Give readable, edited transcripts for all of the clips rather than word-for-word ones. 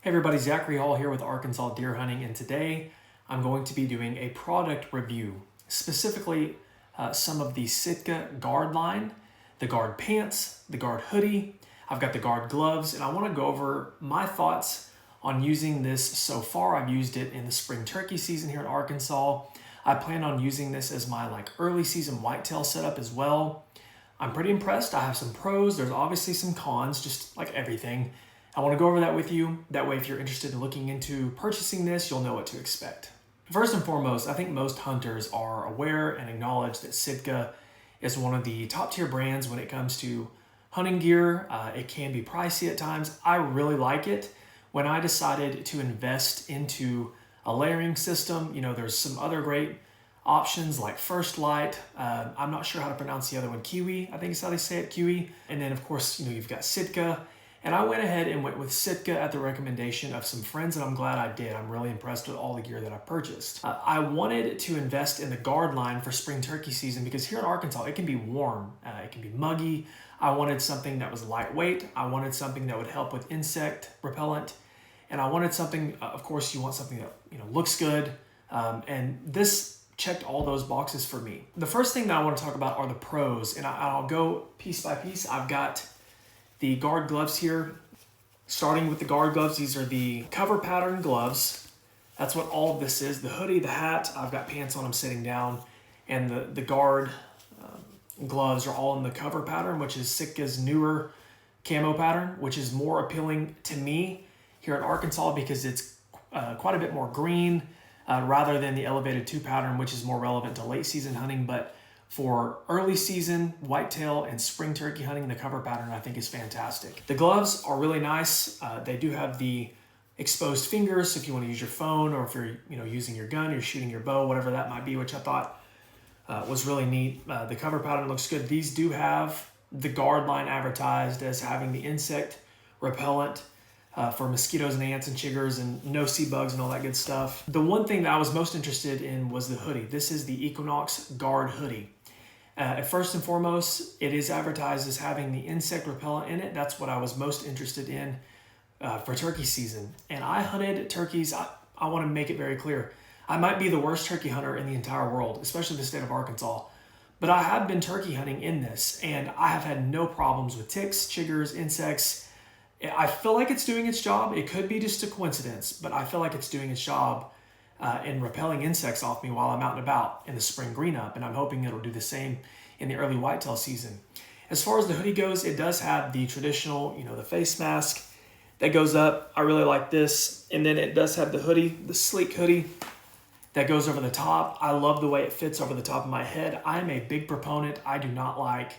Hey everybody, Zachary Hall here with Arkansas Deer Hunting, and today I'm going to be doing a product review, specifically some of the Sitka Guard line, the Guard pants, the Guard hoodie. I've got the Guard gloves, and I want to go over my thoughts on using this so far. I've used it in the spring turkey season here in Arkansas. I plan on using this as my early season whitetail setup as well. I'm pretty impressed. I have some pros. There's obviously some cons, just like everything. I want to go over that with you. That way, if you're interested in looking into purchasing this, you'll know what to expect. First and foremost, I think most hunters are aware and acknowledge that Sitka is one of the top tier brands when it comes to hunting gear. It can be pricey at times. I really like it. When I decided to invest into a layering system, there's some other great options like First Light. I'm not sure how to pronounce the other one. Kiwi, I think is how they say it, Kiwi. And then of course, you've got Sitka. And I went ahead and went with Sitka at the recommendation of some friends, and I'm glad I did. I'm really impressed with all the gear that I purchased. I wanted to invest in the Guard line for spring turkey season because here in Arkansas, it can be warm. It can be muggy. I wanted something that was lightweight. I wanted something that would help with insect repellent. And I wanted something, of course, you want something that looks good. And this checked all those boxes for me. The first thing that I want to talk about are the pros, and I'll go piece by piece. I've got the Guard gloves here. Starting with the Guard gloves, these are the cover pattern gloves. That's what all of this is. The hoodie, the hat, I've got pants on, I'm sitting down, and the Guard gloves are all in the cover pattern, which is Sitka's newer camo pattern, which is more appealing to me here in Arkansas because it's quite a bit more green rather than the elevated 2 pattern, which is more relevant to late season hunting. But for early season whitetail and spring turkey hunting, the cover pattern I think is fantastic. The gloves are really nice. They do have the exposed fingers, so if you want to use your phone or if you're using your gun, you're shooting your bow, whatever that might be, which I thought was really neat. The cover pattern looks good. These do have the Guard line advertised as having the insect repellent for mosquitoes and ants and chiggers and no sea bugs and all that good stuff. The one thing that I was most interested in was the hoodie. This is the Equinox Guard hoodie. First and foremost, it is advertised as having the insect repellent in it. That's what I was most interested in for turkey season. And I hunted turkeys. I want to make it very clear. I might be the worst turkey hunter in the entire world, especially the state of Arkansas. But I have been turkey hunting in this, and I have had no problems with ticks, chiggers, insects. I feel like it's doing its job. It could be just a coincidence, but I feel like it's doing its job in repelling insects off me while I'm out and about in the spring green up, and I'm hoping it'll do the same in the early whitetail season. As far as the hoodie goes, it does have the traditional, the face mask that goes up. I really like this. And then it does have the hoodie, the sleek hoodie that goes over the top. I love the way it fits over the top of my head. I am a big proponent. I do not like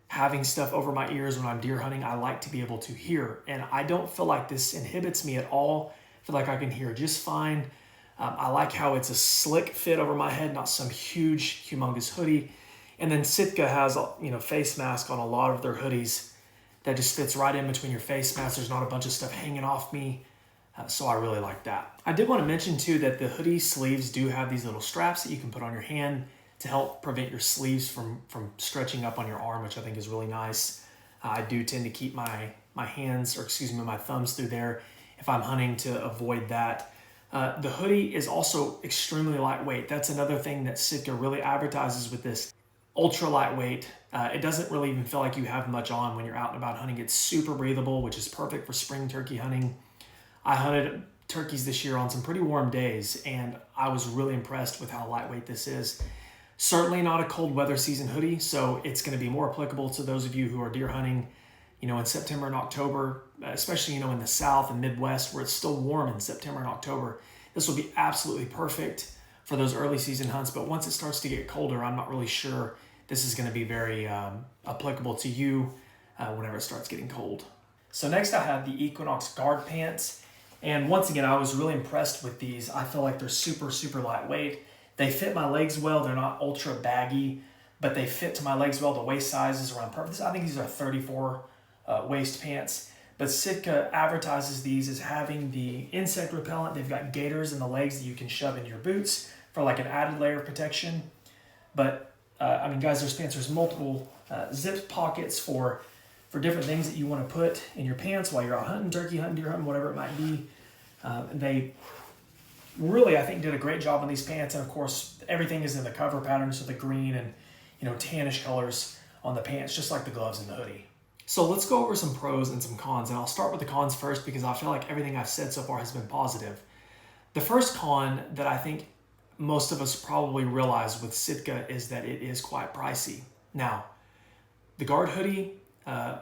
having stuff over my ears when I'm deer hunting. I like to be able to hear, and I don't feel like this inhibits me at all. I feel like I can hear just fine. I like how it's a slick fit over my head, not some huge, humongous hoodie. And then Sitka has, face mask on a lot of their hoodies that just fits right in between your face mask. There's not a bunch of stuff hanging off me, so I really like that. I did want to mention too that the hoodie sleeves do have these little straps that you can put on your hand to help prevent your sleeves from stretching up on your arm, which I think is really nice. I do tend to keep my hands, my thumbs through there if I'm hunting to avoid that. The hoodie is also extremely lightweight. That's another thing that Sitka really advertises with this. Ultra lightweight. It doesn't really even feel like you have much on when you're out and about hunting. It's super breathable, which is perfect for spring turkey hunting. I hunted turkeys this year on some pretty warm days, and I was really impressed with how lightweight this is. Certainly not a cold weather season hoodie, so it's going to be more applicable to those of you who are deer hunting, in September and October, especially, in the South and Midwest where it's still warm in September and October. This will be absolutely perfect for those early season hunts, but once it starts to get colder, I'm not really sure this is going to be very applicable to you whenever it starts getting cold. So next I have the Equinox Guard pants, and once again, I was really impressed with these. I feel like they're super, super lightweight. They fit my legs well. They're not ultra baggy, but they fit to my legs well. The waist size is around perfect. I think these are 34 waist pants. But Sitka advertises these as having the insect repellent. They've got gaiters in the legs that you can shove into your boots for an added layer of protection. But guys, there's multiple zip pockets for for different things that you want to put in your pants while you're out hunting, turkey hunting, deer hunting, whatever it might be. They really, I think, did a great job on these pants. And of course, everything is in the cover pattern, so the green and tannish colors on the pants, just like the gloves and the hoodie. So let's go over some pros and some cons, and I'll start with the cons first because I feel like everything I've said so far has been positive. The first con that I think most of us probably realize with Sitka is that it is quite pricey. Now, the Guard hoodie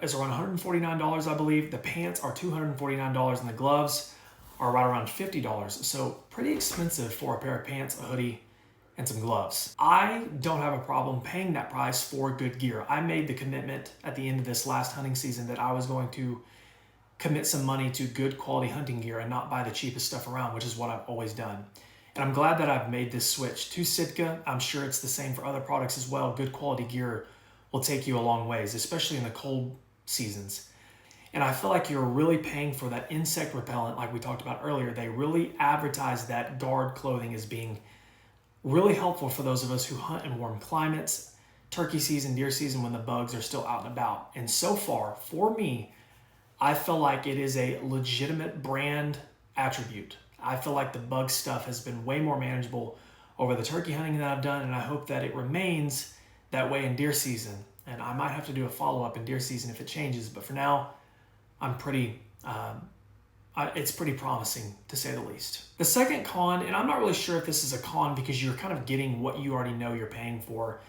is around $149, I believe. The pants are $249, and the gloves are right around $50. So pretty expensive for a pair of pants, a hoodie, and some gloves. I don't have a problem paying that price for good gear. I made the commitment at the end of this last hunting season that I was going to commit some money to good quality hunting gear and not buy the cheapest stuff around, which is what I've always done. And I'm glad that I've made this switch to Sitka. I'm sure it's the same for other products as well. Good quality gear will take you a long ways, especially in the cold seasons. And I feel like you're really paying for that insect repellent like we talked about earlier. They really advertise that Guard clothing as being really helpful for those of us who hunt in warm climates, turkey season, deer season, when the bugs are still out and about. And so far, for me, I feel like it is a legitimate brand attribute. I feel like the bug stuff has been way more manageable over the turkey hunting that I've done, and I hope that it remains that way in deer season. And I might have to do a follow-up in deer season if it changes, but for now, I'm pretty, it's pretty promising to say the least. The second con, and I'm not really sure if this is a con because you're kind of getting what you already know you're paying for.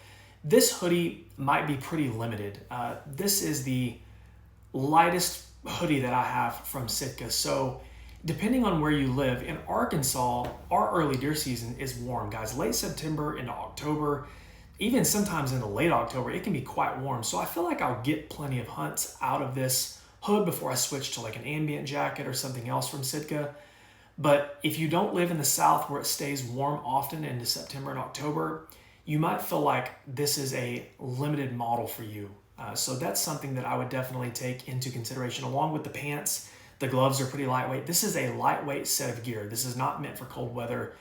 This hoodie might be pretty limited. This is the lightest hoodie that I have from Sitka. So depending on where you live, in Arkansas, our early deer season is warm, guys. Late September into October, even sometimes into late October, it can be quite warm. So I feel like I'll get plenty of hunts out of this hood before I switch to like an ambient jacket or something else from Sitka. But if you don't live in the South where it stays warm often into September and October, you might feel like this is a limited model for you. So that's something that I would definitely take into consideration along with the pants. The gloves are pretty lightweight. This is a lightweight set of gear. This is not meant for cold weather.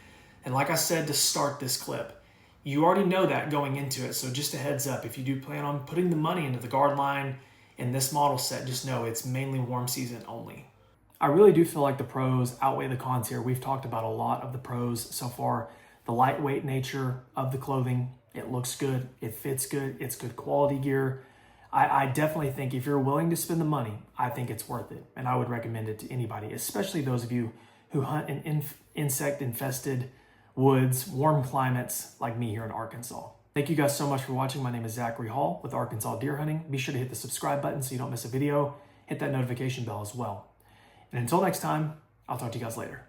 And like I said to start this clip, you already know that going into it. So just a heads up, if you do plan on putting the money into the Guard line in this model set, just know it's mainly warm season only. I really do feel like the pros outweigh the cons here. We've talked about a lot of the pros so far. The lightweight nature of the clothing, it looks good, it fits good, it's good quality gear. I definitely think if you're willing to spend the money, I think it's worth it. And I would recommend it to anybody, especially those of you who hunt in insect-infested woods, warm climates like me here in Arkansas. Thank you guys so much for watching. My name is Zachary Hall with Arkansas Deer Hunting. Be sure to hit the subscribe button so you don't miss a video. Hit that notification bell as well. And until next time, I'll talk to you guys later.